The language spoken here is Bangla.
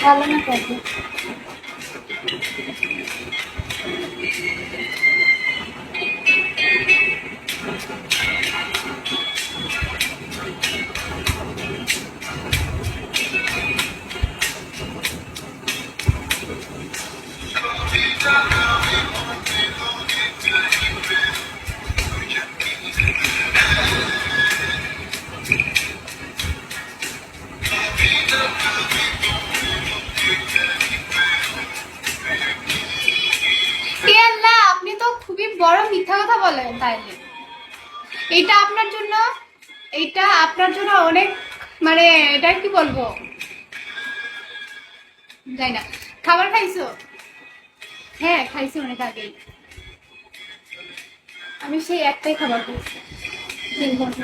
ভালো না কত আপনি তো খুবই বড় মিথ্যা কথা বলেন। তাইলে এটা আপনার জন্য অনেক, মানে এটা কি বলবো, যাই না। খাবার খাইছো? হ্যাঁ খাইছি অনেক আগেই। আমি সেই একটাই খাবার খাইছি 3 ঘন্টা।